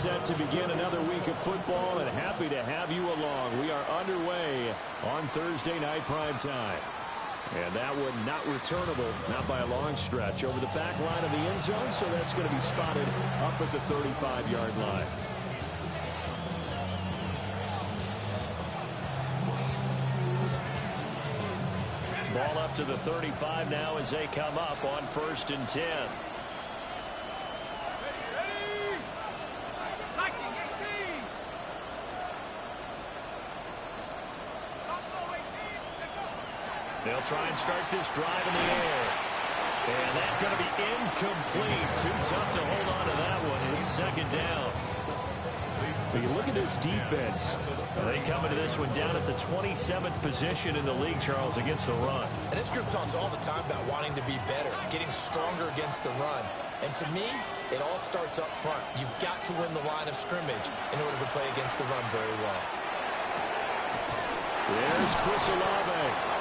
set to begin another week of football, and happy to have you along. We are underway on Thursday night prime time. And that one not returnable, not by a long stretch, over the back line of the end zone, so that's going to be spotted up at the 35-yard line. Ball up to the 35 now as they come up on 1st and 10. They'll try and start this drive in the air. And that's going to be incomplete. Too tough to hold on to that one. It's 2nd down. But you look at this defense. They come into this one down at the 27th position in the league, Charles, against the run. And this group talks all the time about wanting to be better, getting stronger against the run. And to me, it all starts up front. You've got to win the line of scrimmage in order to play against the run very well. There's Chris Olave.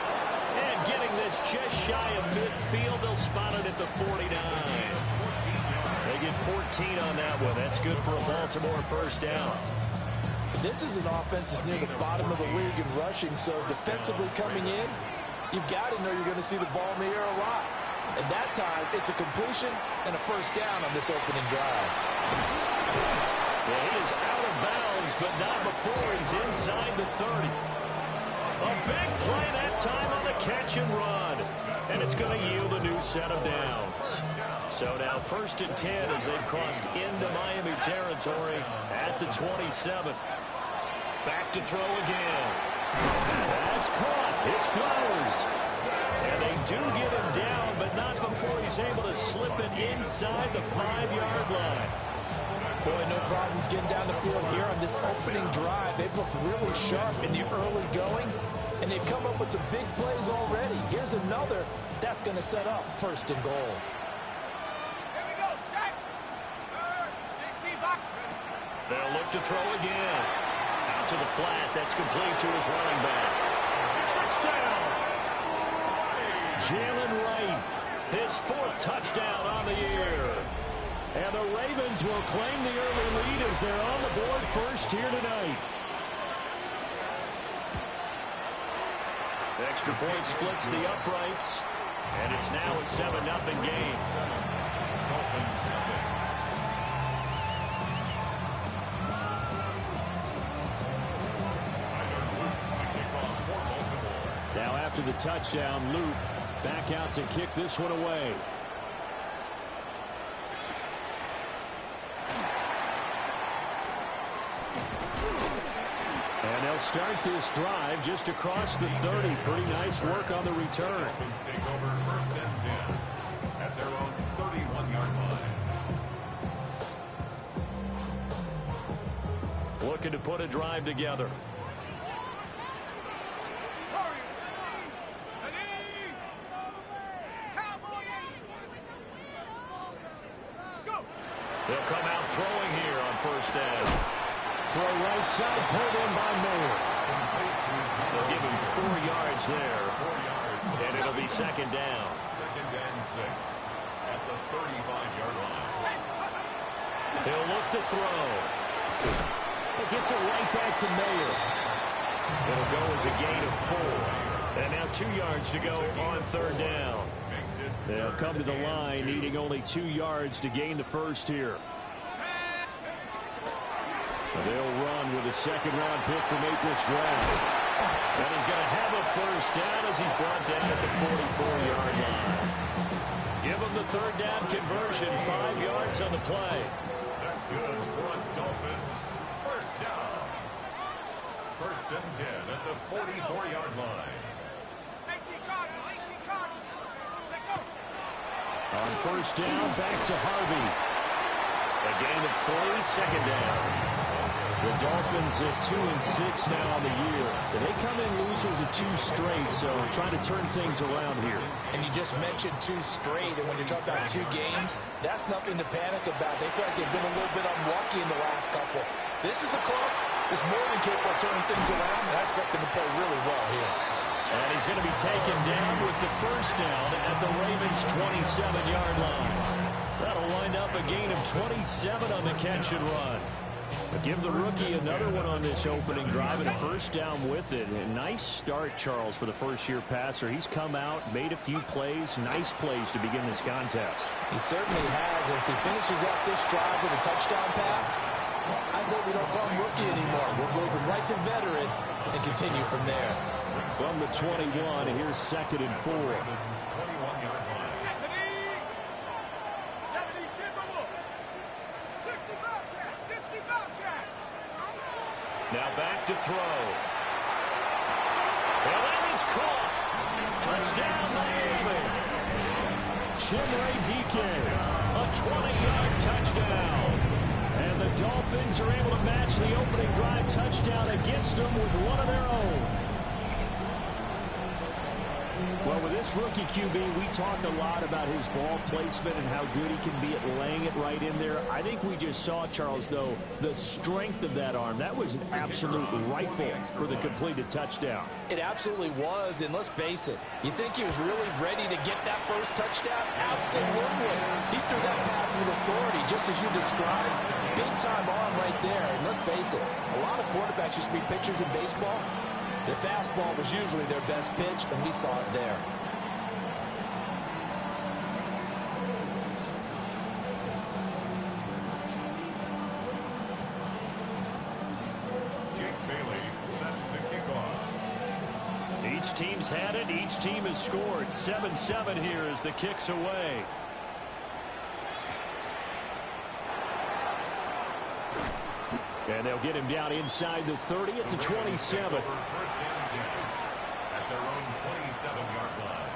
And getting this just shy of midfield, they'll spot it at the 49. They get 14 on that one. That's good for a Baltimore 1st down. This is an offense that's near the bottom of the league in rushing, so defensively coming in, you've got to know you're going to see the ball in the air a lot. And that time, it's a completion and a 1st down on this opening drive. Well, he is out of bounds, but not before he's inside the 30. A big play that time on the catch and run. And it's going to yield a new set of downs. So now 1st and 10 as they've crossed into Miami territory at the 27. Back to throw again. That's caught. It's Flowers. And they do get him down, but not before he's able to slip it inside the 5-yard line. Boy, no problems getting down the field here on this opening drive. They've looked really sharp in the early going, and they've come up with some big plays already. Here's another that's going to set up 1st and goal. Here we go, set. 60 back. They'll look to throw again. Out to the flat. That's complete to his running back. Touchdown! Jalen Wright, his 4th touchdown on the year. And the Ravens will claim the early lead as they're on the board first here tonight. The extra point splits the uprights, and it's now a 7-0 game. Now after the touchdown, Luke back out to kick this one away. And they'll start this drive just across the 30. Pretty nice work on the return. Dolphins take over 1st and 10 at their own 31-yard line. Looking to put a drive together. They'll come out throwing here on 1st down. For a right side, pulled in by Mayer. They'll give him 4 yards there. 4 yards. And it'll be 2nd down. 2nd and 6 at the 35-yard line. He'll look to throw. It gets it right back to Mayer. It'll go as a gain of 4. And now 2 yards to go on 3rd down. They'll come to the line needing only 2 yards to gain the 1st here. They'll run with a 2nd-round pick from April's draft. And he's going to have a 1st down as he's brought down at the 44-yard line. Give him the 3rd down conversion, 5 yards on the play. That's good for the Dolphins. 1st down. 1st and 10 at the 44-yard line. On 1st down, back to Harvey. A gain of 3, 2nd down. The Dolphins at 2-6 now on the year. They come in losers of 2 straight, so trying to turn things around here. And you just mentioned 2 straight, and when you talk about 2 games, that's nothing to panic about. They feel like they've been a little bit unlucky in the last couple. This is a club that's more than capable of turning things around, and I expect them to play really well here. And he's going to be taken down with the 1st down at the Ravens' 27-yard line. That'll wind up a gain of 27 on the catch and run. Give the rookie another one on this opening drive and a first down with it. A nice start, Charles, for the first-year passer. He's come out, made a few plays, nice plays to begin this contest. He certainly has. If he finishes out this drive with a touchdown pass, I hope we don't call him rookie anymore. We'll move him right to veteran and continue from there. From the 21, here's 2nd and 4. Now back to throw. And that is caught. Touchdown, Miami. Chimere Dike, a 20-yard touchdown. And the Dolphins are able to match the opening drive touchdown against them with one of their own. Well, with this rookie QB, we talked a lot about his ball placement and how good he can be at laying it right in there. I think we just saw, Charles, though, the strength of that arm. That was an absolute rifle for the completed touchdown. It absolutely was, and let's face it, you think he was really ready to get that first touchdown? Absolutely. He threw that pass with authority, just as you described. Big-time arm right there, and let's face it, a lot of quarterbacks used to be pitchers in baseball. The fastball was usually their best pitch, and we saw it there. Jake Bailey set to kick off. Each team's had it. Each team has scored. 7-7 here as the kick's away. And they'll get him down inside the 30 at the 27. First and 10 at their own 27-yard line.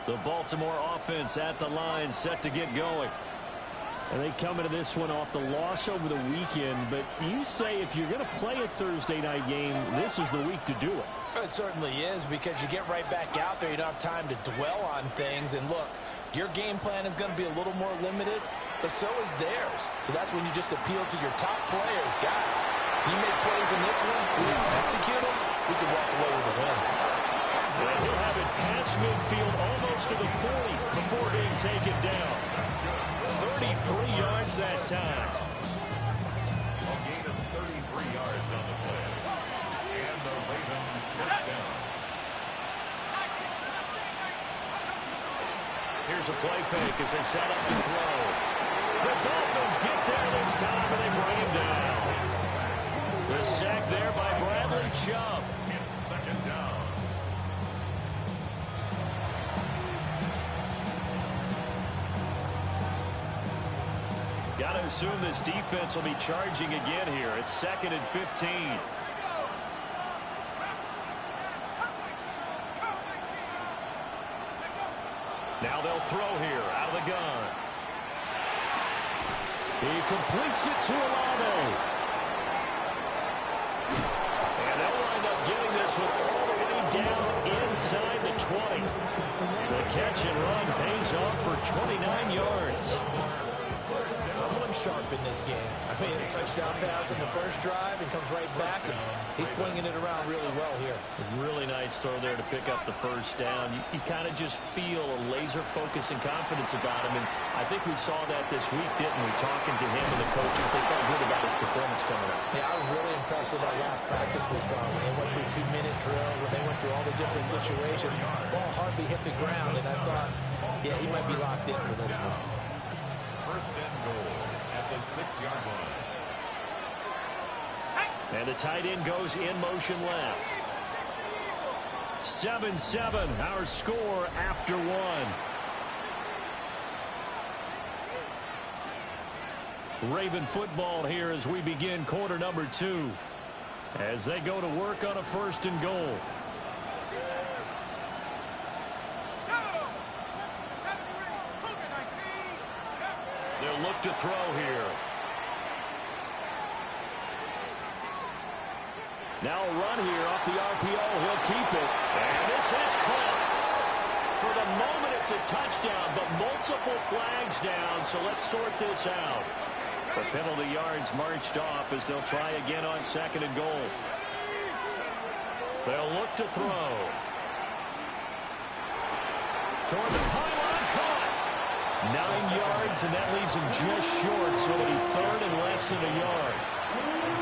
The Baltimore offense at the line, set to get going. And they come into this one off the loss over the weekend. But you say if you're going to play a Thursday night game, this is the week to do it. It certainly is, because you get right back out there. You don't have time to dwell on things. And look, your game plan is going to be a little more limited, but so is theirs. So that's when you just appeal to your top players. Guys, you make plays in this one, we execute them, we can walk away with a win. And he'll have it past midfield almost to the 40 before being taken down. 33 yards that time. A gain of 33 yards on the play. And the Ravens first down. Here's a play fake as they set up to throw. The Dolphins get there this time, and they bring him down. The sack there by Bradley Chubb. It's 2nd down. Got to assume this defense will be charging again here. It's 2nd and 15. Now they'll throw here out of the gun. He completes it to Olave. And they'll wind up getting this one all the way down inside the 20. The catch and run pays off for 29 yards. Someone sharp in this game. I mean, a touchdown pass in the first drive and comes right back, and he's flinging it around really well here. A really nice throw there to pick up the first down. You kind of just feel a laser focus and confidence about him, and I think we saw that this week, didn't we? Talking to him and the coaches, they felt good about his performance coming up. Yeah, I was really impressed with that last practice we saw when they went through 2-minute drill, when they went through all the different situations. Ball hardly hit the ground, and I thought, yeah, he might be locked in for this one. First and goal at the 6-yard line. And the tight end goes in motion left. 7-7, our score after one. Raven football here as we begin quarter number 2. As they go to work on a 1st and goal. They'll look to throw here. Now a run here off the RPO. He'll keep it. And this is caught. For the moment, it's a touchdown, but multiple flags down, so let's sort this out. The penalty yards marched off as they'll try again on 2nd and goal. They'll look to throw. Toward the pylon, caught. 9 yards, and that leaves him just short, so it'll be third and less than a yard.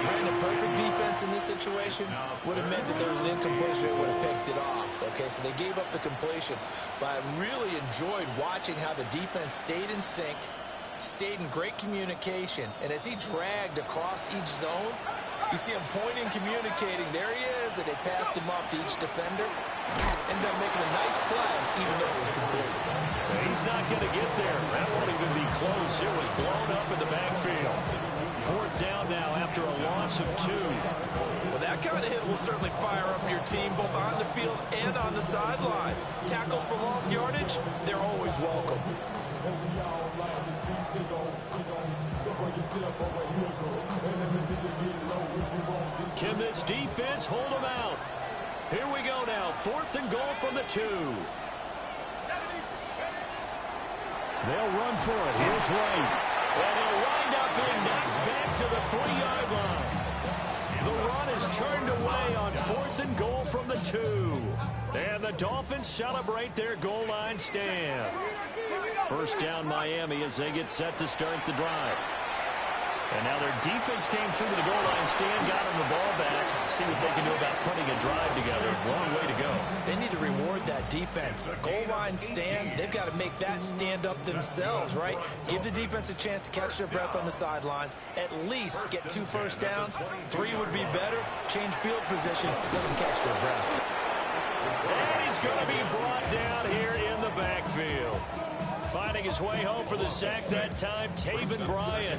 And a perfect defense in this situation would have meant that there was an incompletion. They would have picked it off. Okay, so they gave up the completion. But I really enjoyed watching how the defense stayed in sync, stayed in great communication. And as he dragged across each zone, you see him pointing, communicating. There he is, and they passed him off to each defender. Ended up making a nice play, even though it was complete. So he's not going to get there. That won't even be close. It was blown up in the backfield. Fourth down now after a loss of 2. Well, that kind of hit will certainly fire up your team, both on the field and on the sideline. Tackles for lost yardage, they're always welcome. Can this defense hold them out? Here we go now. 4th and goal from the 2. They'll run for it. Here's Wright. And he'll wind up being knocked back to the 3-yard line. The run is turned away on 4th and goal from the 2. And the Dolphins celebrate their goal line stand. First down Miami as they get set to start the drive. And now their defense came through to the goal line stand, got them the ball back. See what they can do about putting a drive together. Long way to go. They need to reward that defense. A goal line stand, they've got to make that stand up themselves, right? Give the defense a chance to catch their breath on the sidelines. At least get 2 first downs. 3 would be better. Change field position. Let them catch their breath. And he's going to be brought down here in the backfield. Finding his way home for the sack that time, Taven Bryan.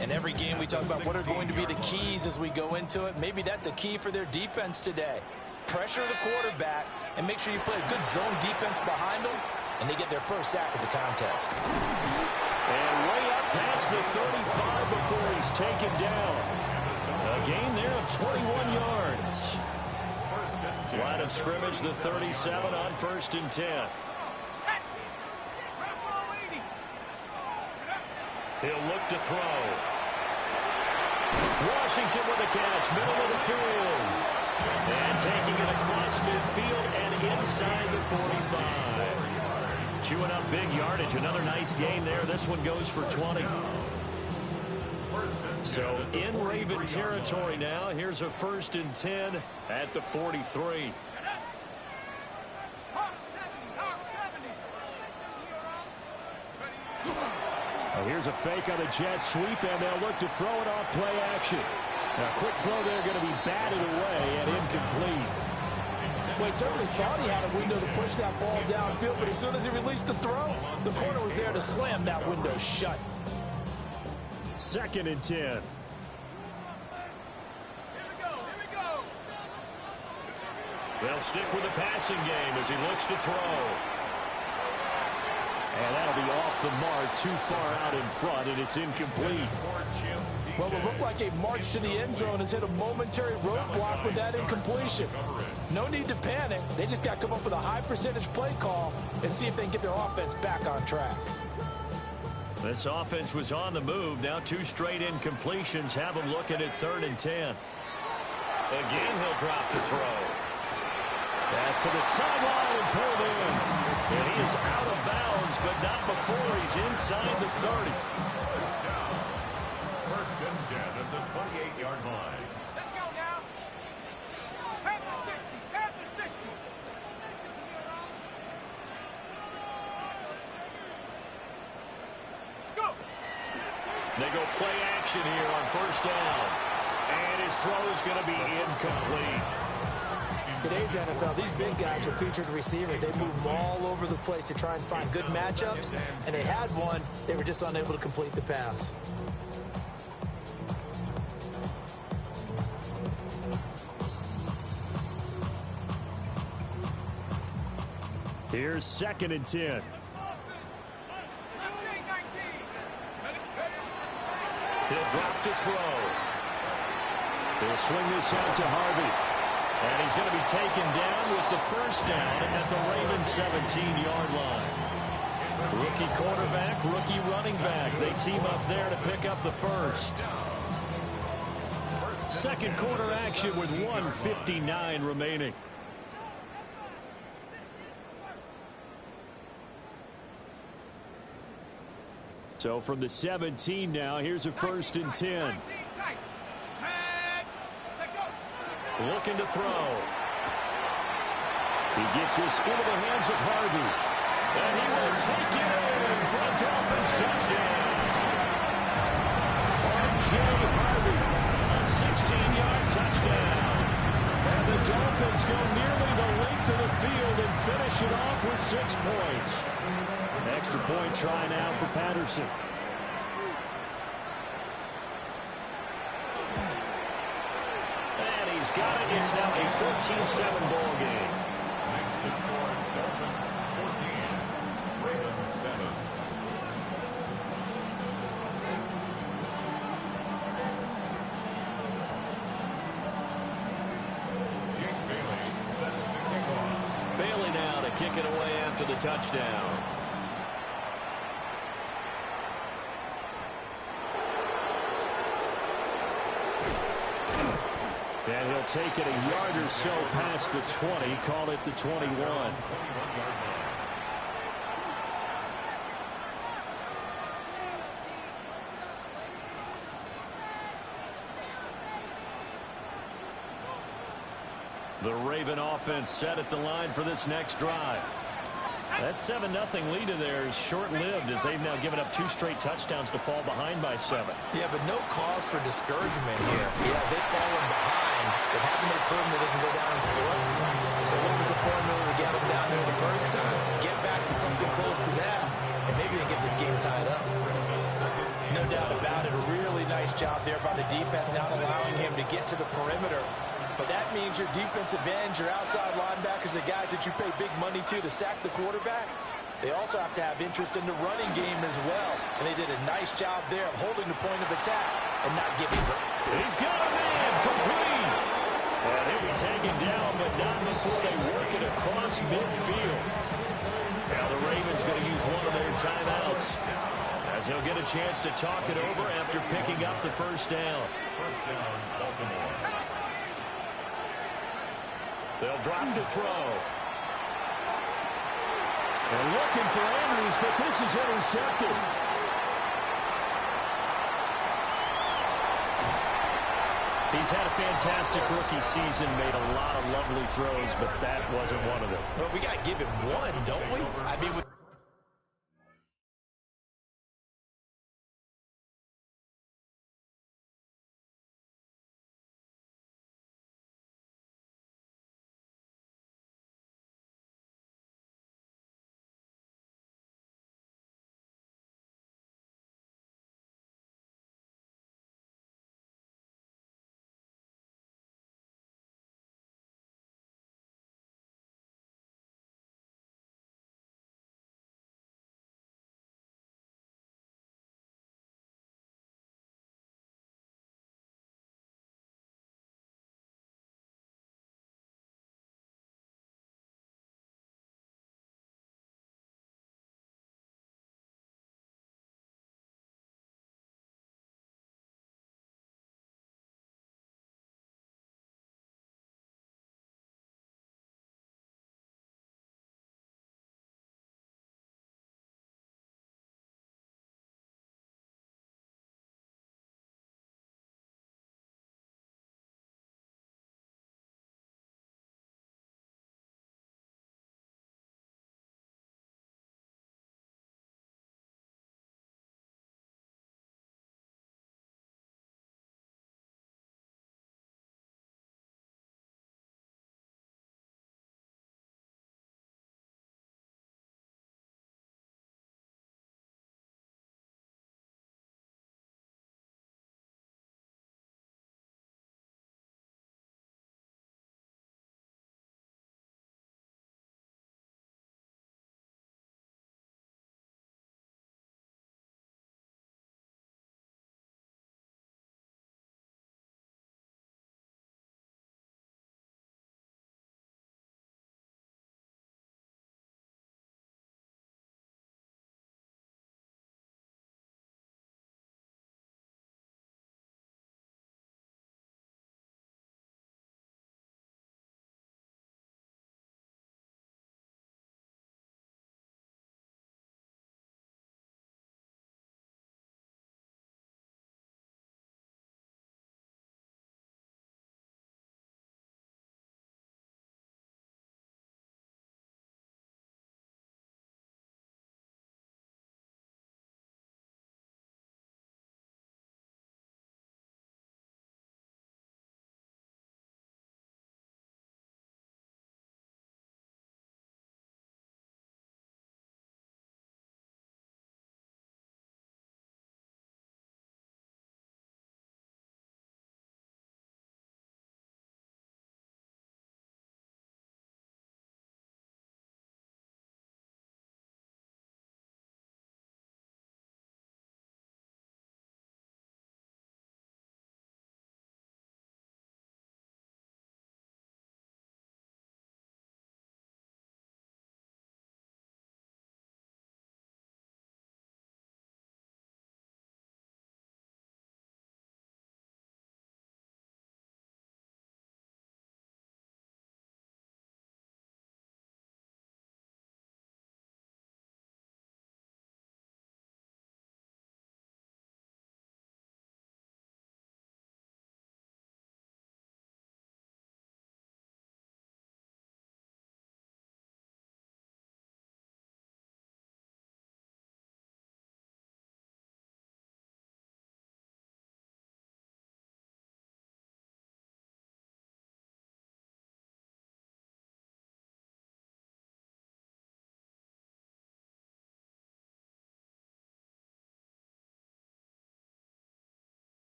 In every game we talk about what are going to be the keys as we go into it. Maybe that's a key for their defense today. Pressure the quarterback and make sure you play a good zone defense behind them, and they get their first sack of the contest. And way up past the 35 before he's taken down. A gain there of 21 yards. Line of scrimmage, the 37 on 1st and 10. He'll look to throw. Washington with a catch, middle of the field. And taking it across midfield and inside the 45. Chewing up big yardage. Another nice gain there. This one goes for 20. So in Raven territory now. Here's a 1st and 10 at the 43. Here's a fake on the jet sweep, and they'll look to throw it off play action. Now, quick throw there, going to be batted away and incomplete. Well, he certainly thought he had a window to push that ball downfield, but as soon as he released the throw, the corner was there to slam that window shut. 2nd and 10. Here we go. They'll stick with the passing game as he looks to throw. And that'll be off the mark, too far out in front, and it's incomplete. Well, it looked like a march to the end zone has hit a momentary roadblock with that incompletion. No need to panic. They just got to come up with a high percentage play call and see if they can get their offense back on track. This offense was on the move. Now 2 straight incompletions have them looking at 3rd and 10. Again, he'll drop the throw. Pass to the sideline and pulled in. And he is out of bounds, but not before he's inside the 30. First down. 1st and 10 at the 28-yard line. Let's go now. Panther 60. Panther 60. Let's go. They go play action here on 1st down. And his throw is going to be incomplete. Today's NFL, these big guys are featured receivers. They move them all over the place to try and find good matchups, and they had one. They were just unable to complete the pass. Here's 2nd and 10. He'll drop to throw. He'll swing this out to Harvey. And he's going to be taken down with the 1st down at the Ravens 17-yard line. Rookie quarterback, rookie running back. They team up there to pick up the 1st. 2nd quarter action with 1:59 remaining. So from the 17 now, here's a 1st and 10. Looking to throw. He gets this into the hands of Harvey. And he will take it in for a Dolphins touchdown. R.J. Harvey, a 16-yard touchdown. And the Dolphins go nearly the length of the field and finish it off with 6 points. Extra point try now for Patterson. And he's got it. It's now a 14-7 ball game. Next to score, Dolphins 14, Ravens 7. Jake Bailey set to kick off. Bailey now to kick it away after the touchdown. And he'll take it a yard or so past the 20, call it the 21. 21-yard line. The Raven offense set at the line for this next drive. That 7-0 lead of theirs short-lived as they've now given up 2 straight touchdowns to fall behind by 7. Yeah, but no cause for discouragement here. Yeah, they've fallen behind, but haven't they proven that they can go down and score? So what was the formula to get them down there the first time? Get back to something close to that, and maybe they get this game tied up. No doubt about it. A really nice job there by the defense, not allowing him to get to the perimeter. But that means your defensive ends, your outside linebackers, the guys that you pay big money to sack the quarterback, they also have to have interest in the running game as well. And they did a nice job there of holding the point of attack and not giving her. He's got a man complete. And he'll be taken down, but not before they work it across midfield. Now the Ravens going to use one of their timeouts as he'll get a chance to talk it over after picking up the first down. First down, Baltimore. They'll drop to throw. They're looking for Andrews, but this is intercepted. He's had a fantastic rookie season, made a lot of lovely throws, but that wasn't one of them. Well, we got to give him one, don't we? I mean,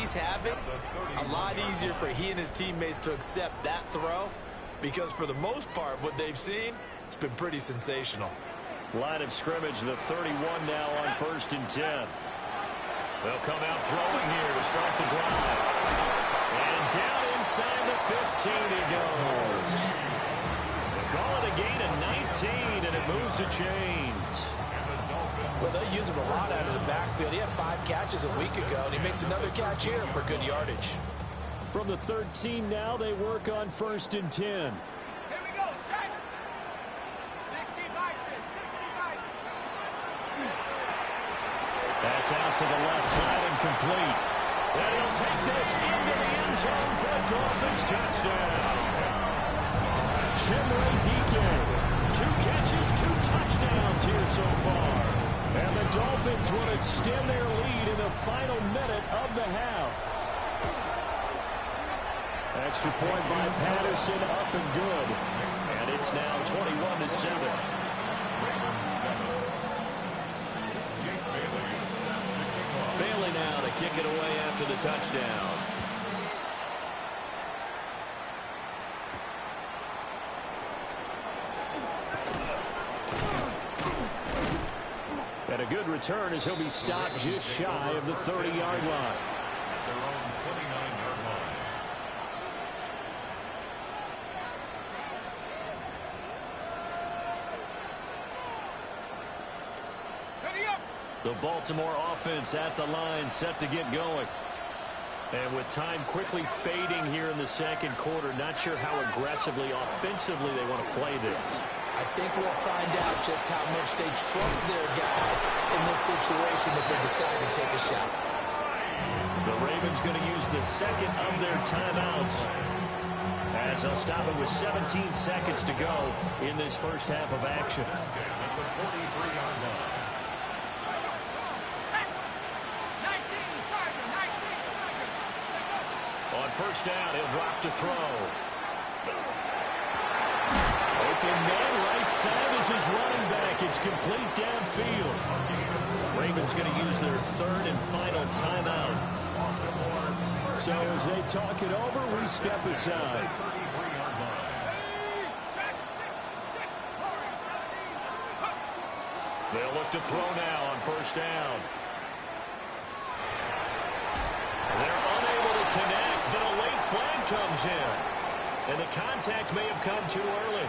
he's having, a lot easier for he and his teammates to accept that throw, because for the most part, what they've seen, it's been pretty sensational. Line of scrimmage, the 31 now on 1st and 10. They'll come out throwing here to start the drive. And down inside the 15 he goes. They call it a gain of 19, and it moves the chains. Well, they'll use him a lot out of the backfield. He had 5 catches a week ago, and he makes another catch here for good yardage. From the 13 now, they work on 1st and 10. Here we go, set. 60 bison, 60 bison. That's out to the left side and complete. And he'll take this into the end zone for a Dolphins touchdown. Chimray Dike, 2 catches, 2 touchdowns here so far. And the Dolphins will extend their lead in the final minute of the half. Extra point by Patterson, up and good. And it's now 21-7. Bailey now to kick it away after the touchdown. And a good return as he'll be stopped just shy of the 30-yard line. Their own 29-yard line. Ready up. The Baltimore offense at the line, set to get going. And with time quickly fading here in the second quarter, not sure how aggressively, offensively they want to play this. I think we'll find out just how much they trust their guys in this situation if they decide to take a shot. The Ravens going to use the second of their timeouts as they'll stop it with 17 seconds to go in this first half of action. At the 43-yard line. 19, Charger, 19, Charger. On first down, he'll drop to throw. Open man right side is his running back. It's complete downfield. Ravens going to use their third and final timeout. So as they talk it over, we step aside. They'll look to throw now on first down. They're unable to connect, but a late flag comes in. And the contact may have come too early.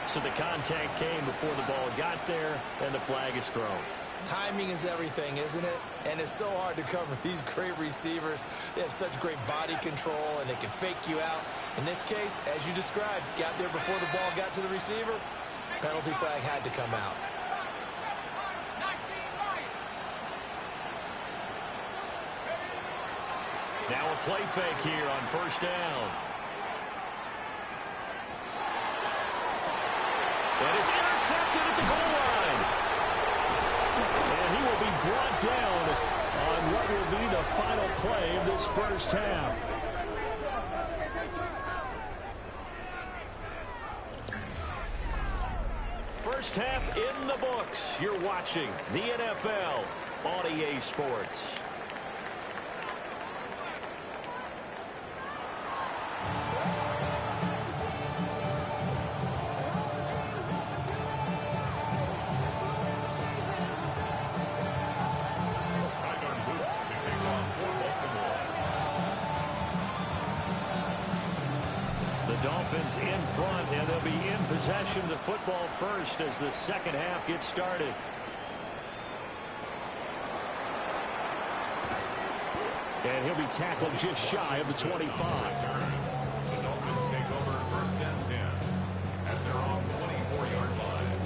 So the contact came before the ball got there, and the flag is thrown. Timing is everything, isn't it? And it's so hard to cover these great receivers. They have such great body control, and they can fake you out. In this case, as you described, got there before the ball got to the receiver. Penalty flag had to come out. Now a play fake here on first down. And it's intercepted at the goal line. And he will be brought down on what will be the final play of this first half. First half in the books. You're watching the NFL on EA Sports. Dolphins in front, and they'll be in possession of the football first as the second half gets started. And he'll be tackled just shy of the 25. The Dolphins take over first and 10 at their own 24-yard line.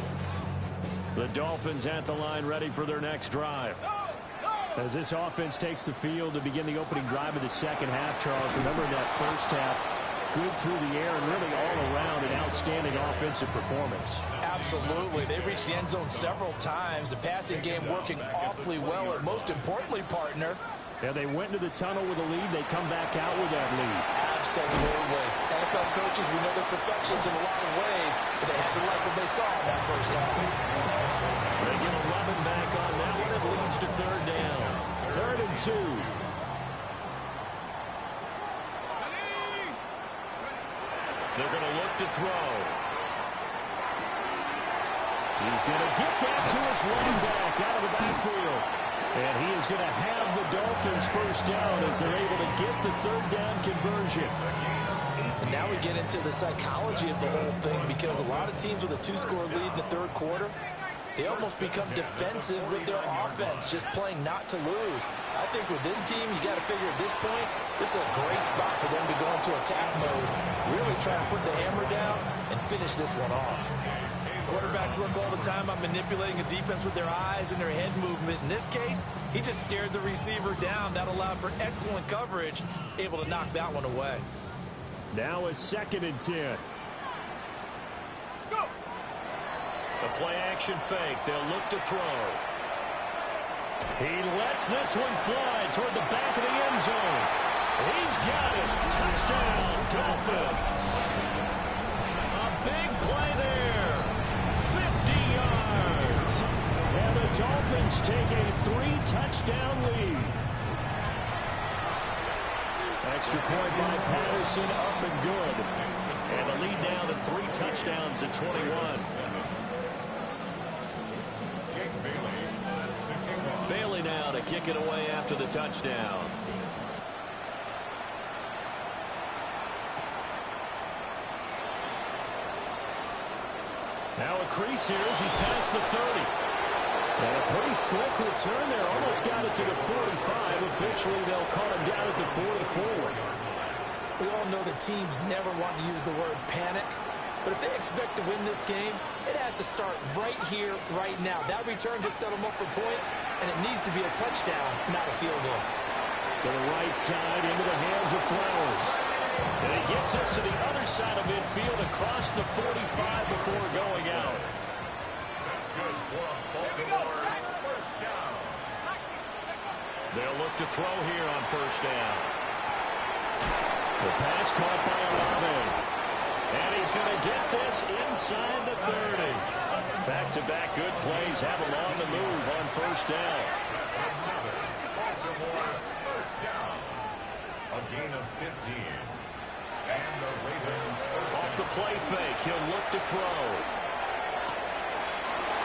The Dolphins at the line ready for their next drive. As this offense takes the field to begin the opening drive of the second half, Charles, remember that first half, good through the air and really all around an outstanding offensive performance. Absolutely. They reached the end zone several times. The passing game working awfully well, and most importantly, partner. Yeah, they went into the tunnel with a lead. They come back out with that lead. Absolutely. NFL coaches, we know they're perfectionists in a lot of ways, but they had to like what they saw in that first half. They get 11 back on that one. It leads to third down. 3rd and 2. They're going to look to throw. He's going to get that to his running back out of the backfield. And he is going to have the Dolphins first down as they're able to get the third down conversion. And now we get into the psychology of the whole thing, because a lot of teams with a 2-score lead in the third quarter, they almost become defensive with their offense, just playing not to lose. I think with this team, you got to figure at this point, this is a great spot for them to go into attack mode, really try to put the hammer down and finish this one off. Quarterbacks work all the time on manipulating a defense with their eyes and their head movement. In this case, he just stared the receiver down. That allowed for excellent coverage, able to knock that one away. Now a 2nd and 10. The play-action fake. They'll look to throw. He lets this one fly toward the back of the end zone. He's got it. Touchdown, Dolphins. A big play there. 50 yards. And the Dolphins take a 3-touchdown lead. Extra point by Patterson, up and good. And the lead now to 3 touchdowns at 21. Bailey now to kick it away after the touchdown. Now a crease here as he's past the 30. And a pretty slick return there. Almost got it to the 45. Officially, they'll call him down at the 44. We all know that teams never want to use the word panic. But if they expect to win this game, it has to start right here, right now. That return just set them up for points, and it needs to be a touchdown, not a field goal. To the right side, into the hands of Flowers. And he gets us to the other side of midfield, across the 45 before going out. That's good for Baltimore. First down. They'll look to throw here on first down. The pass caught by Olave. And he's going to get this inside the 30. Back-to-back good plays have along the move on first down. Baltimore first down. A gain of 15. And the Ravens Off the play fake, he'll look to throw.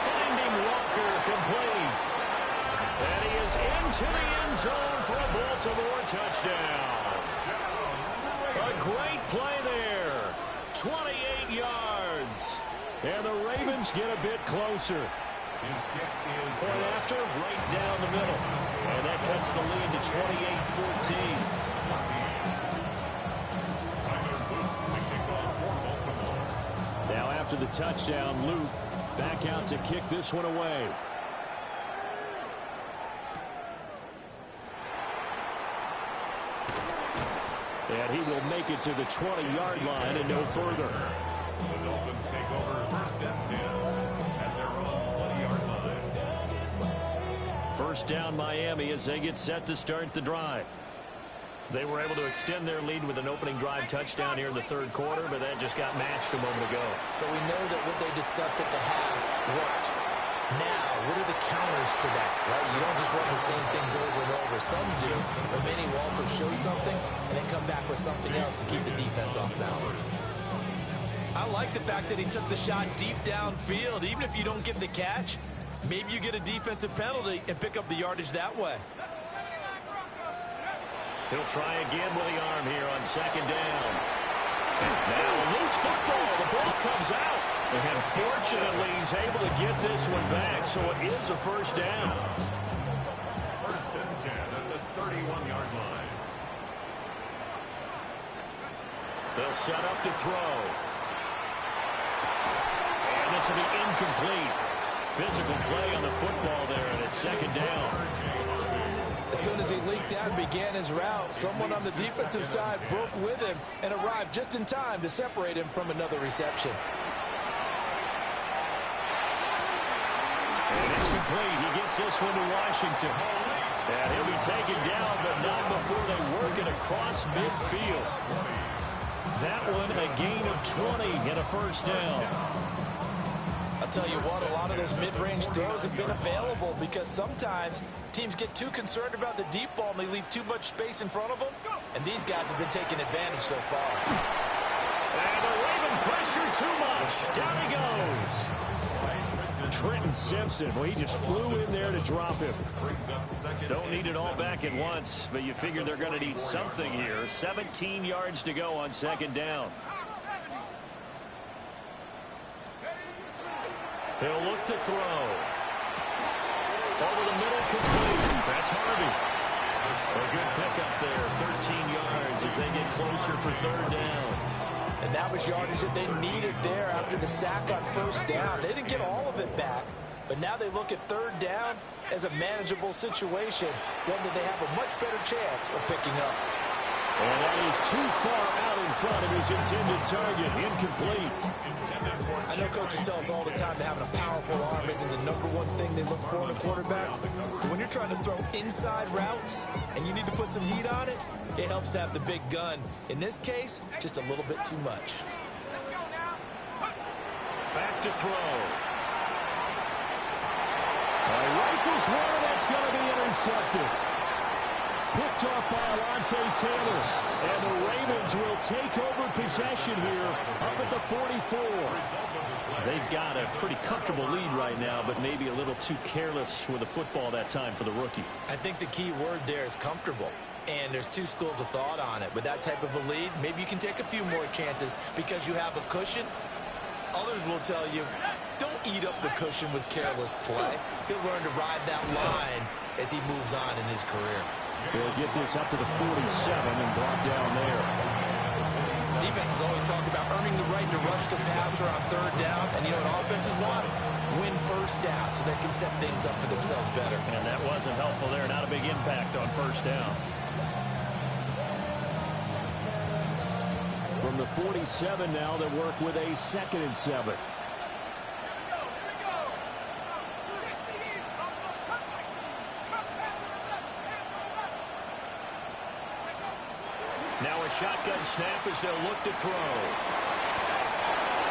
Finding Walker, complete. And he is into the end zone for a Baltimore touchdown. A great play there. 28 yards. And the Ravens get a bit closer. His kick is Point after, right down the middle. And that cuts the lead to 28-14. Now after the touchdown, Luke back out to kick this one away. And he will make it to the 20-yard line and no further. The Dolphins take over first and 10 at their own 20-yard line. First down Miami as they get set to start the drive. They were able to extend their lead with an opening drive touchdown here in the third quarter, but that just got matched a moment ago. So we know that what they discussed at the half worked. Now, what are the counters to that, right? You don't just run the same things over and over. Some do, but many will also show something and then come back with something else to keep the defense off balance. I like the fact that he took the shot deep downfield. Even if you don't get the catch, maybe you get a defensive penalty and pick up the yardage that way. He'll try again with the arm here on second down. Now a loose football. The ball comes out. And fortunately, he's able to get this one back, so it is a first down. First and 10 at the 31-yard line. They'll set up to throw. And this will be incomplete. Physical play on the football there, and it's second down. As soon as he leaked out and began his route, someone on the defensive side broke with him and arrived just in time to separate him from another reception. And it's complete. He gets this one to Washington. And he'll be taken down, but not before they work it across midfield. That one a gain of 20 and a first down. I'll tell you what, a lot of those mid-range throws have been available because sometimes teams get too concerned about the deep ball and they leave too much space in front of them. And these guys have been taking advantage so far. And they're waving pressure too much. Down he goes. Trenton Simpson, well, he just flew in there to drop him. Don't need it all back at once, but you figure they're going to need something here. 17 yards to go on second down. He'll look to throw. Over the middle, complete. That's Harvey. A good pickup there, 13 yards as they get closer for third down. And that was yardage that they needed there after the sack on first down. They didn't get all of it back, but now they look at third down as a manageable situation, one that they have a much better chance of picking up. And that is too far out in front of his intended target. Incomplete. I know coaches tell us all the time that having a powerful arm isn't the #1 thing they look for in a quarterback. But when you're trying to throw inside routes and you need to put some heat on it, it helps to have the big gun. In this case, just a little bit too much. Back to throw. Rifles one, that's going to be intercepted. Picked off by Alontae Taylor. And the Ravens will take over possession here up at the 44. They've got a pretty comfortable lead right now, but maybe a little too careless with the football that time for the rookie. I think the key word there is comfortable. And there's two schools of thought on it. With that type of a lead, maybe you can take a few more chances because you have a cushion. Others will tell you, don't eat up the cushion with careless play. He'll learn to ride that line as he moves on in his career. They'll get this up to the 47 and brought down there. Defenses always talk about earning the right to rush the passer on third down. And you know what offenses want? Win first down so they can set things up for themselves better. And that wasn't helpful there. Not a big impact on first down. From the 47 now, they work with a 2nd and 7. Now a shotgun snap as they'll look to throw.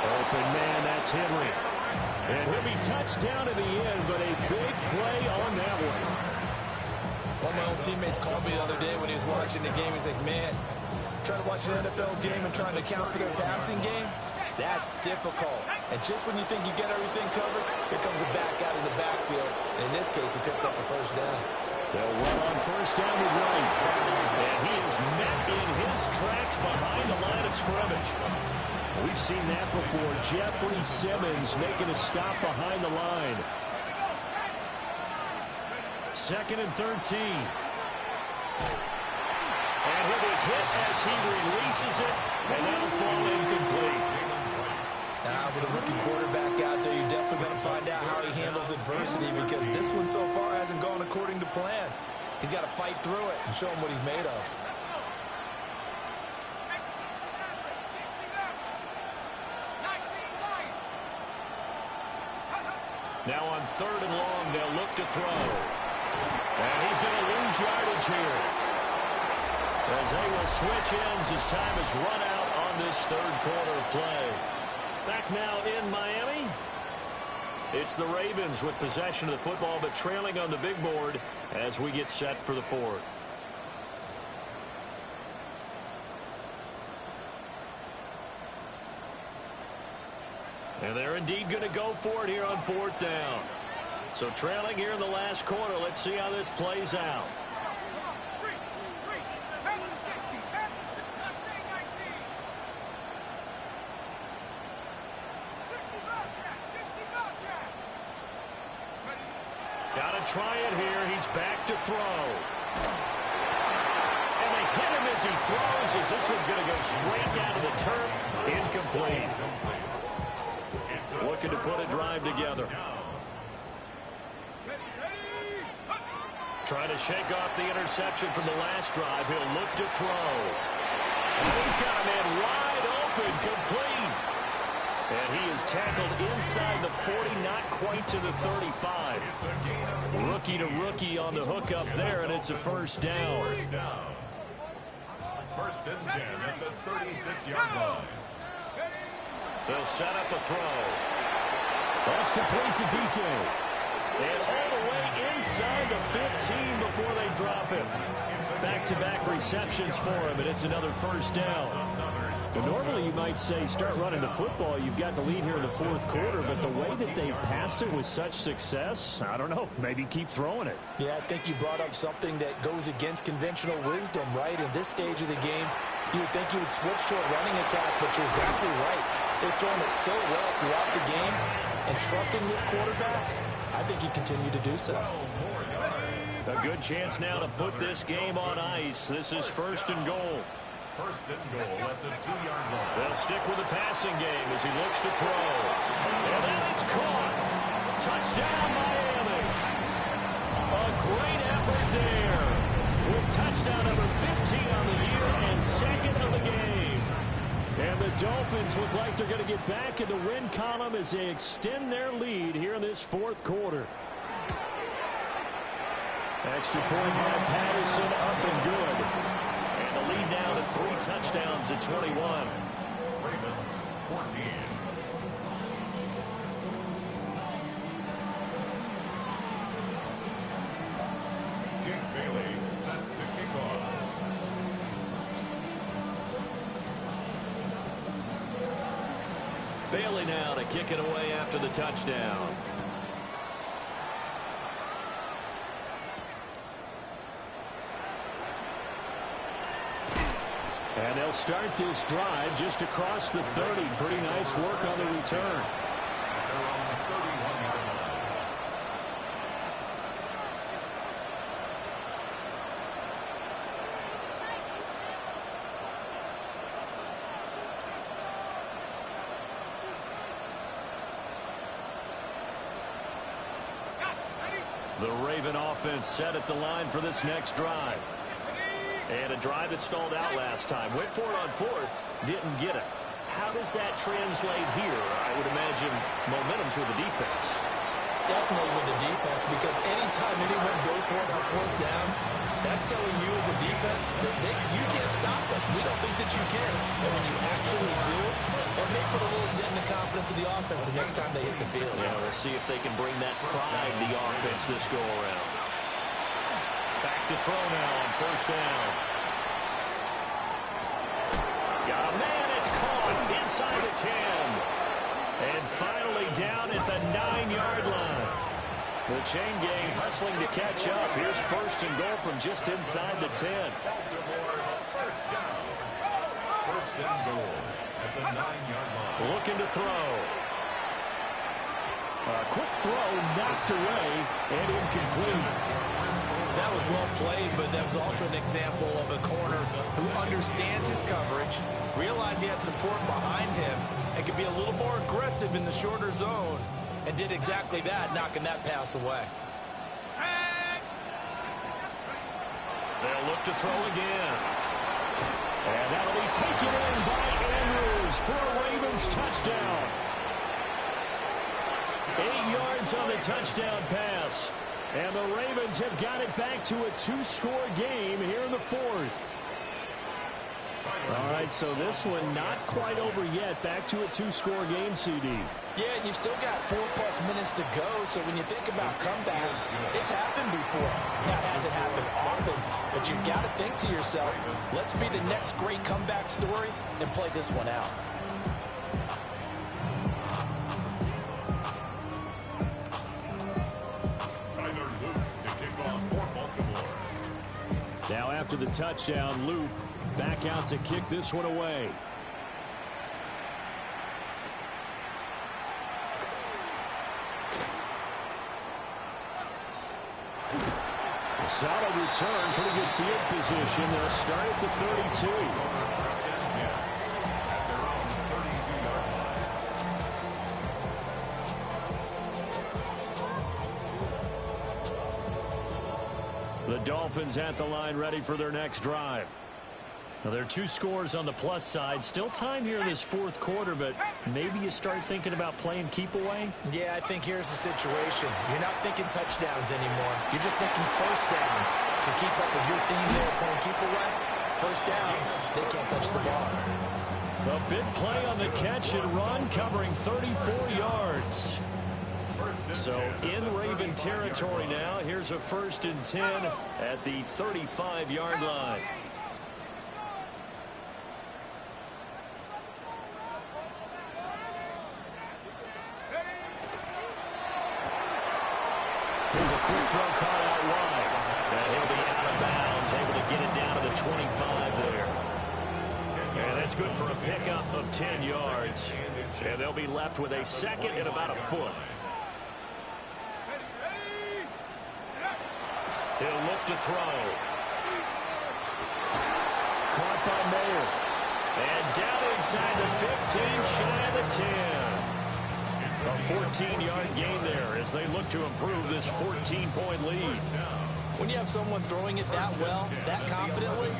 Open man, that's Henry. And he'll be touched down in the end, but a big play on that one. One of my old teammates called me the other day when he was watching the game. He's like, man, trying to watch an NFL game and trying to account for their passing game, that's difficult. And just when you think you get everything covered, here comes a back out of the backfield. And in this case, he picks up a first down. They'll run on first down with Wright. And he is met in his tracks behind the line of scrimmage. We've seen that before. Jeffrey Simmons making a stop behind the line. 2nd and 13. And he'll be hit as he releases it, and that'll fall incomplete. With a rookie quarterback out there, you're definitely going to find out how he handles adversity because this one so far hasn't gone according to plan. He's got to fight through it and show him what he's made of. Now on 3rd and long, they'll look to throw. And he's going to lose yardage here, as they will switch ends as time is run out on this 3rd quarter of play. Back now in Miami. It's the Ravens with possession of the football, but trailing on the big board as we get set for the 4th. And they're indeed going to go for it here on 4th down. So trailing here in the last quarter, let's see how this plays out. Got to try it here. He's back to throw. And they hit him as he throws, as this one's going to go straight down to the turf. Incomplete. Looking to put a drive together. Trying to shake off the interception from the last drive. He'll look to throw. And he's got a man wide open, complete. And he is tackled inside the 40, not quite to the 35. Rookie to rookie on the hook up there, and it's a first down. 1st and 10 at the 36-yard line. They'll set up a throw. That's complete to DK. And all the way inside the 15 before they drop him. Back-to-back receptions for him, and it's another first down. And normally you might say start running the football. You've got the lead here in the fourth quarter, but the way that they've passed it with such success, I don't know, maybe keep throwing it. Yeah, I think you brought up something that goes against conventional wisdom, right? In this stage of the game, you would think you would switch to a running attack, but you're exactly right. They've thrown it so well throughout the game, and trusting this quarterback, I think you continue to do so. A good chance now to put this game on ice. This is first and goal. First and goal at the 2-yard line. They'll stick with the passing game as he looks to throw. And then it's caught. Touchdown, Miami. A great effort there. With touchdown number 15 on the year and second of the game. And the Dolphins look like they're going to get back in the win column as they extend their lead here in this fourth quarter. Extra point by Patterson, up and good. And the lead now to 3 touchdowns at 21. Ravens 14. Jake Bailey set to kick off. Bailey now to kick it away after the touchdown. And they'll start this drive just across the 30. Pretty nice work on the return. They're on the 31-yard line. The Raven offense set at the line for this next drive. And a drive that stalled out last time. Went for it on fourth. Didn't get it. How does that translate here? I would imagine momentum's with the defense. Definitely with the defense, because anytime anyone goes for it on fourth down, that's telling you as a defense that you can't stop us. We don't think that you can. And when you actually do, it may put a little dent in the confidence of the offense the next time they hit the field. Yeah, we'll see if they can bring that pride to the offense this go-around. Back to throw now on first down. Got a man, it's caught inside the 10. And finally down at the 9-yard line. The chain gang hustling to catch up. Here's first and goal from just inside the 10. Baltimore first down. First and goal at the 9-yard line. Looking to throw. A quick throw knocked away and incomplete. That was well played, but that was also an example of a corner who understands his coverage, realized he had support behind him, and could be a little more aggressive in the shorter zone, and did exactly that, knocking that pass away. They'll look to throw again. And that'll be taken in by Andrews for a Ravens touchdown. 8 yards on the touchdown pass. And the Ravens have got it back to a 2-score game here in the fourth. All right, so this one not quite over yet. Back to a 2-score game, CD. Yeah, and you've still got 4+ minutes to go, so when you think about comebacks, it's happened before. Now, it hasn't happened often, but you've got to think to yourself, let's be the next great comeback story and play this one out. Now after the touchdown, Loop back out to kick this one away. A solid return, pretty good field position. They'll start at the 32. The Dolphins at the line ready for their next drive. Now, there are 2 scores on the plus side. Still time here in this fourth quarter, but maybe you start thinking about playing keep away? Yeah, I think here's the situation. You're not thinking touchdowns anymore. You're just thinking first downs. To keep up with your theme there, playing keep away, first downs, they can't touch the ball. A big play on the catch and run, covering 34 yards. So in Raven territory now. Here's a 1st and 10 at the 35-yard line. quick throw caught out wide. And he'll be out of bounds, able to get it down to the 25 there. And that's good for a pickup of 10 yards. And they'll be left with a second and about a foot. He'll look to throw. Caught by Mayer. And down inside the 15, shy of the 10. A 14-yard gain there as they look to improve this 14-point lead. When you have someone throwing it that well, that confidently,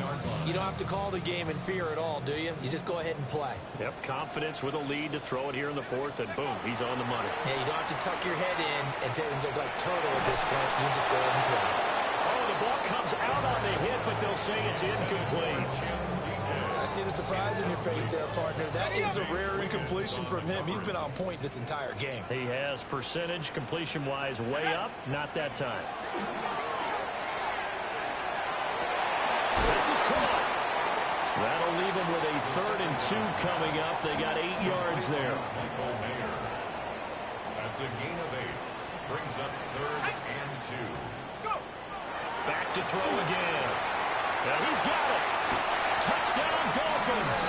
you don't have to call the game in fear at all, do you? You just go ahead and play. Yep, confidence with a lead to throw it here in the fourth, and boom, he's on the money. Yeah, you don't have to tuck your head in and go like turtle at this point. You just go ahead and play. Oh, the ball comes out on the hit, but they'll say it's incomplete. I see the surprise in your face there, partner. That is a rare incompletion from him. He's been on point this entire game. He has percentage completion-wise way up, not that time. This is caught. That'll leave them with a 3rd and 2 coming up. They got 8 yards there. That's a gain of 8. Brings up 3rd and 2. Back to throw again. Now he's got it. Touchdown, Dolphins.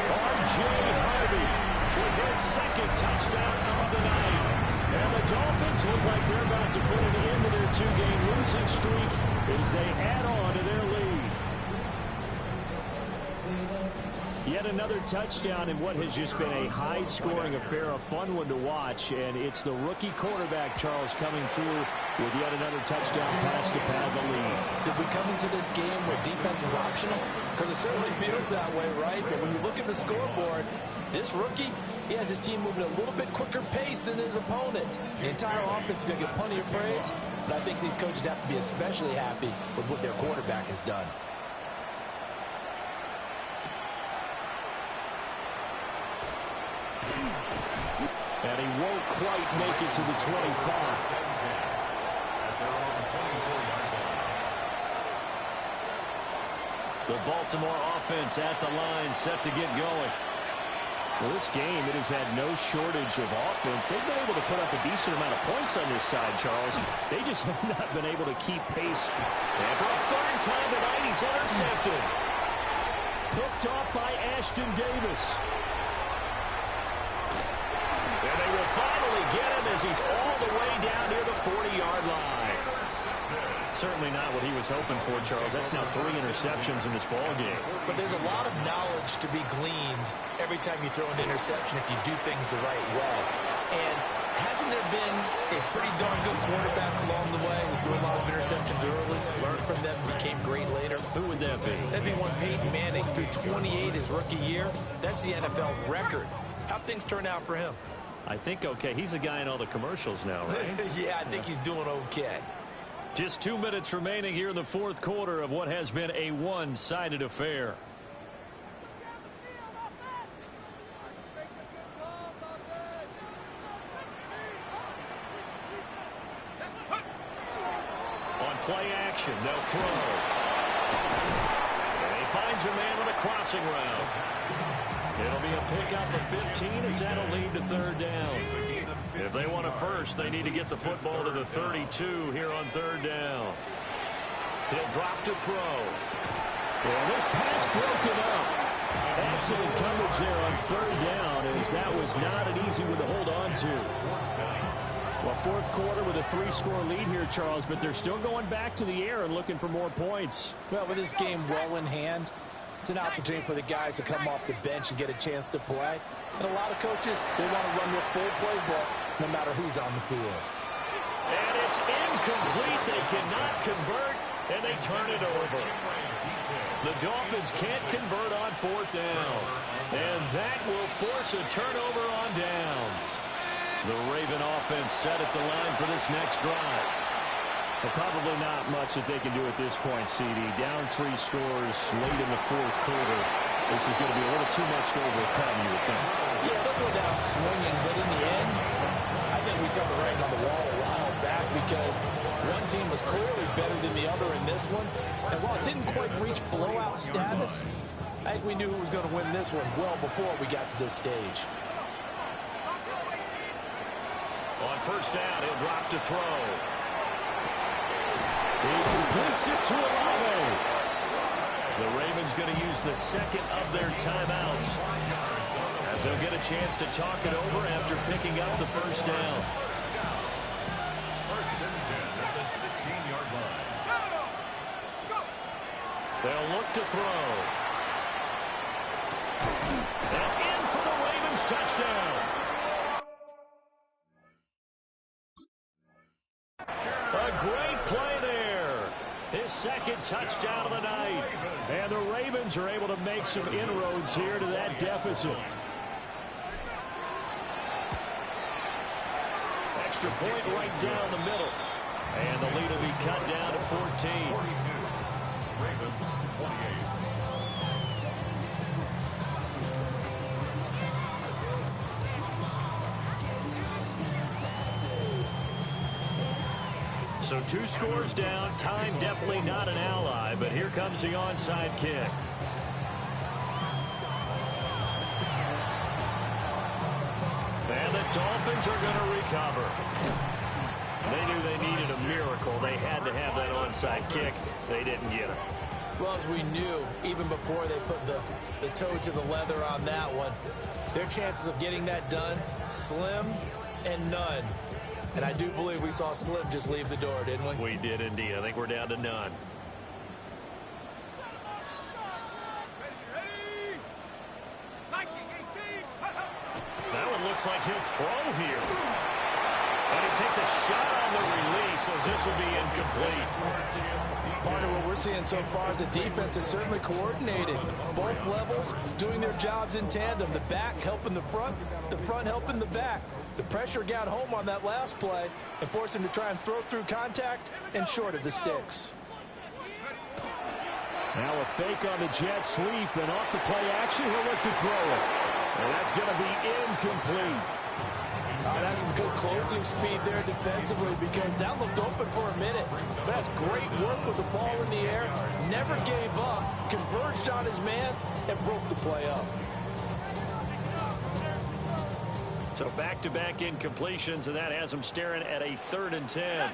R.J. Harvey with his second touchdown of the night. And the Dolphins look like they're about to put an end to their 2-game losing streak as they add on to their lead. Yet another touchdown in what has just been a high-scoring affair, a fun one to watch. And it's the rookie quarterback, Charles, coming through with yet another touchdown pass to pad the lead. Did we come into this game where defense was optional? Because it certainly feels that way, right? But when you look at the scoreboard, this rookie, he has his team moving at a little bit quicker pace than his opponent. The entire offense is going to get plenty of praise, but I think these coaches have to be especially happy with what their quarterback has done. And he won't quite make it to the 25. The Baltimore offense at the line, set to get going. Well, this game, it has had no shortage of offense. They've been able to put up a decent amount of points on this side, Charles. They just have not been able to keep pace. And for a 3rd time tonight, he's intercepted. Picked off by Ashton Davis. And they will finally get him as he's all the way down near the 40-yard line. Certainly not what he was hoping for, Charles. That's now 3 interceptions in this ball game. But there's a lot of knowledge to be gleaned every time you throw an interception if you do things the right way. And hasn't there been a pretty darn good quarterback along the way who threw a lot of interceptions early, learned from them, became great later? Who would that be? That'd be one Peyton Manning, threw 28 his rookie year. That's the NFL record. How'd things turn out for him? I think okay. He's a guy in all the commercials now, right? Yeah, I think he's doing okay. Just 2 minutes remaining here in the fourth quarter of what has been a one-sided affair. On play action, they'll throw. And he finds a man with a crossing route. It'll be a pickup of 15 as that'll lead to 3rd down. If they want a first, they need to get the football to the 32 here on 3rd down. He'll drop to throw. And this pass broken up. Excellent coverage there on 3rd down as that was not an easy one to hold on to. Well, fourth quarter with a 3-score lead here, Charles, but they're still going back to the air and looking for more points. Well, with this game well in hand, it's an opportunity for the guys to come off the bench and get a chance to play. And a lot of coaches, they want to run their full playbook no matter who's on the field. And it's incomplete. They cannot convert, and they turn it over. The Dolphins can't convert on 4th down. And that will force a turnover on downs. The Raven offense set at the line for this next drive. Well, probably not much that they can do at this point, CD. Down 3 scores late in the fourth quarter. This is going to be a little too much to overcome, you would think. Yeah, they'll go down swinging, but in the end, I think we saw the writing on the wall a while back because one team was clearly better than the other in this one. And while it didn't quite reach blowout status, I think we knew who was going to win this one well before we got to this stage. On 1st down, he'll drop to throw. He completes it to Olave. The Ravens going to use the second of their timeouts, as they'll get a chance to talk it over after picking up the first down. First and 10 at the 16-yard line. They'll look to throw. And in for the Ravens touchdown. A great play there. His second touchdown of the night. And the Ravens are able to make some inroads here to that deficit. Extra point right down the middle. And the lead will be cut down to 14. Ravens 28. So 2 scores down. Time definitely not an ally, but here comes the onside kick. And the Dolphins are going to recover. They knew they needed a miracle. They had to have that onside kick. They didn't get it. Well, as we knew, even before they put the toe to the leather on that one, their chances of getting that done, slim and none. And I do believe we saw Slim just leave the door, didn't we? We did indeed. I think we're down to none. That one looks like he'll throw here. And he takes a shot on the release, as this will be incomplete. Part of what we're seeing so far is the defense is certainly coordinated. Both levels doing their jobs in tandem. The back helping the front helping the back. The pressure got home on that last play and forced him to try and throw through contact and short of the sticks. Now a fake on the jet sweep, and off the play action, he'll look to throw it. And that's going to be incomplete. That's some good closing speed there defensively, because that looked open for a minute. But that's great work with the ball in the air. Never gave up, converged on his man, and broke the play up. So back-to-back incompletions, and that has him staring at a 3rd and 10.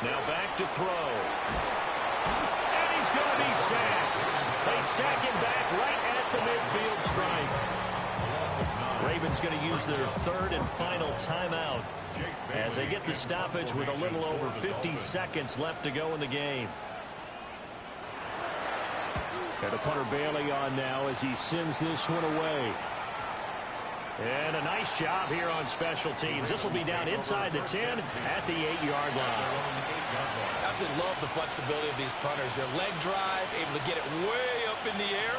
Now back to throw. And he's going to be sacked. They sack him back right at the midfield stripe. Ravens going to use their 3rd and final timeout as they get the stoppage with a little over 50 seconds left to go in the game. Got the punter Bailey on now as he sends this one away. And a nice job here on special teams. This will be down inside the 10 at the 8-yard line. I absolutely love the flexibility of these punters. Their leg drive, able to get it way up in the air,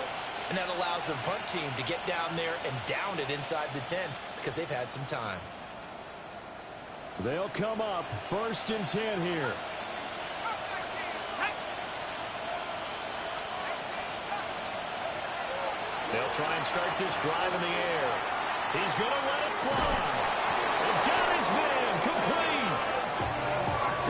and that allows the punt team to get down there and down it inside the 10 because they've had some time. They'll come up 1st and 10 here. They'll try and start this drive in the air. He's going to let it fly. And got his man complete.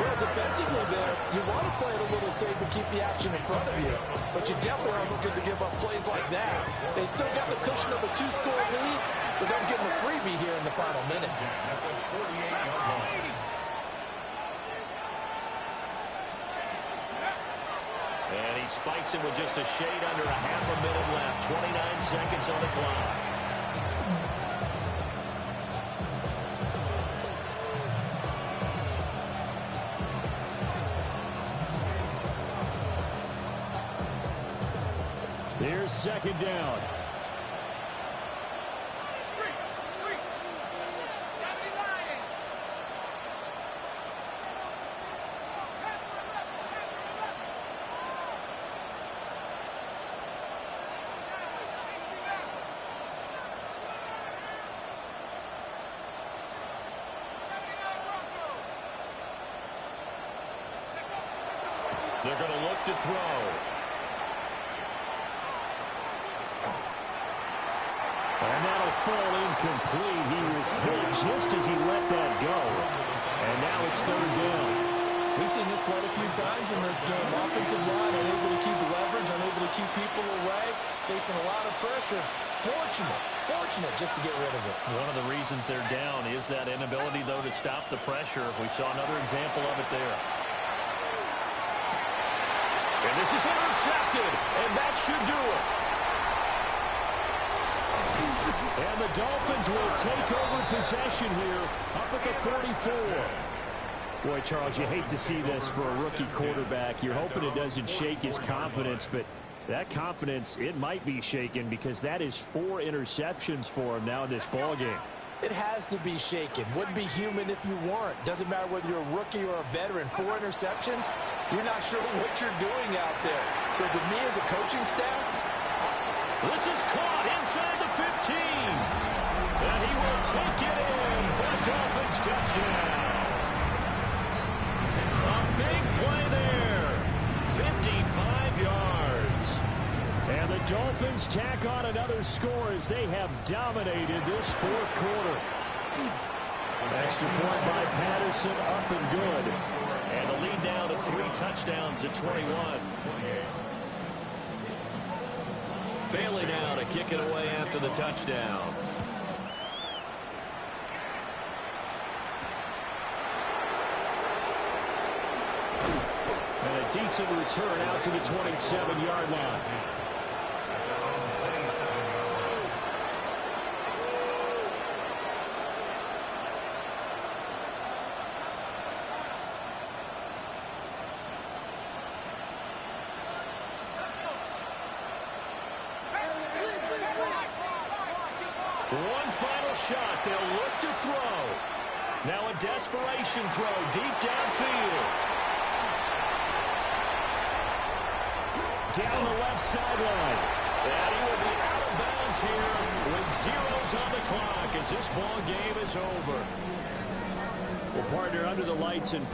Well, defensively there, you want to play it a little safe and keep the action in front of you, but you definitely aren't looking to give up plays like that. They still got the cushion of a 2-score lead, but don't give them a freebie here in the final minute. And he spikes it with just a shade under a half a minute left. 29 seconds on the clock. Here's 2nd down. They're going to look to throw. And that'll fall incomplete. He was hit just as he let that go. And now it's 3rd down. We've seen this quite a few times in this game. Offensive line unable to keep leverage, unable to keep people away, facing a lot of pressure. Fortunate just to get rid of it. One of the reasons they're down is that inability, though, to stop the pressure. We saw another example of it there. And this is intercepted, and that should do it. And the Dolphins will take over possession here up at the 44. Boy, Charles, you hate to see this for a rookie quarterback. You're hoping it doesn't shake his confidence, but that confidence, it might be shaken because that is 4 interceptions for him now in this ballgame. It has to be shaken. Wouldn't be human if you weren't. Doesn't matter whether you're a rookie or a veteran. 4 interceptions, you're not sure what you're doing out there. So to me as a coaching staff, this is caught inside the 15. And he will take it in for a Dolphins touchdown. A big play there. 55 yards. And the Dolphins tack on another score as they have dominated this 4th quarter. Extra point by Patterson, up and good. And the lead now to 3 touchdowns at 21. Bailey now to kick it away after the touchdown. And a decent return out to the 27-yard line. One final shot. They'll look to throw. Now a desperation throw deep downfield. Down the left sideline. And he will be out of bounds here with zeros on the clock as this ball game is over. Well, partner, under the lights and